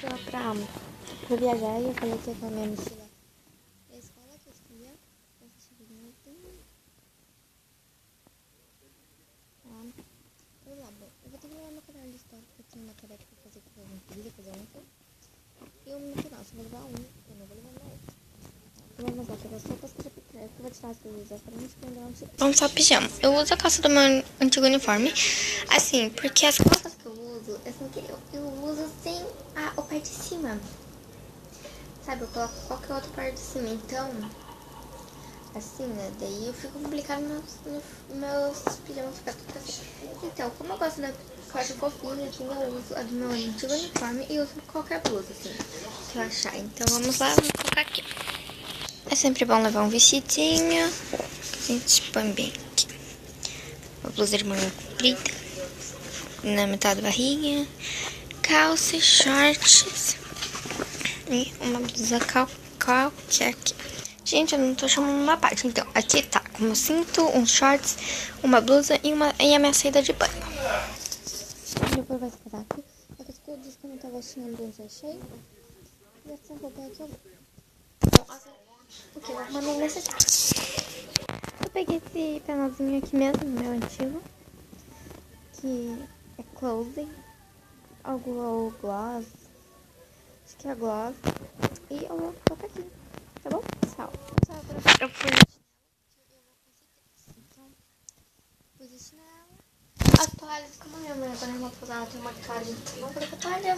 mochila pra viajar e eu falei que ia com a minha mochila da escola que eu escolhi. Essa chavinha tem. Vamos lá, bom. Eu vou ter que levar meu caderno de história porque eu tenho uma tarefa pra fazer que eu não queria fazer ontem. E um no final, só vou levar um, eu não vou levar mais. Vamos lá, pegar as roupas que eu já peguei. Eu vou tirar as coisas exatamente pra não tirar. Vamos só pijama. Eu uso a calça do meu antigo uniforme. Assim, porque as calças que eu uso, assim, que eu uso sem o pé de cima. Sabe, eu coloco qualquer outra parte de cima. Então, assim, né? Daí eu fico complicado meus pijamas ficar tudo assim. Então, como eu gosto da calça fofinha, assim, eu uso a do meu antigo uniforme e uso qualquer blusa, assim, que eu achar. Então, vamos lá, vamos colocar aqui. É sempre bom levar um vestidinho. A gente põe bem aqui. Uma blusa de manga comprida. Na metade da barriga. Calça, shorts. E uma blusa qualquer aqui. Gente, eu não tô chamando uma parte. Então, aqui tá com meu cinto, uns shorts, uma blusa e a minha saída de banho. Depois vai ficar aqui. É que eu disse que eu não tava achando bem cheio. E essa roupa é que eu vou. Porque eu vou arrumar meu necessário. Eu peguei esse penalzinho aqui mesmo, meu antigo. Que é Closing. Algo gloss. Acho que é gloss. E eu vou colocar aqui. Tá bom? Tchau. Eu fui então, pus esse chinelo. As toalhas, como a minha mãe agora é uma posada, tem uma toalha. Vamos colocar a toalha.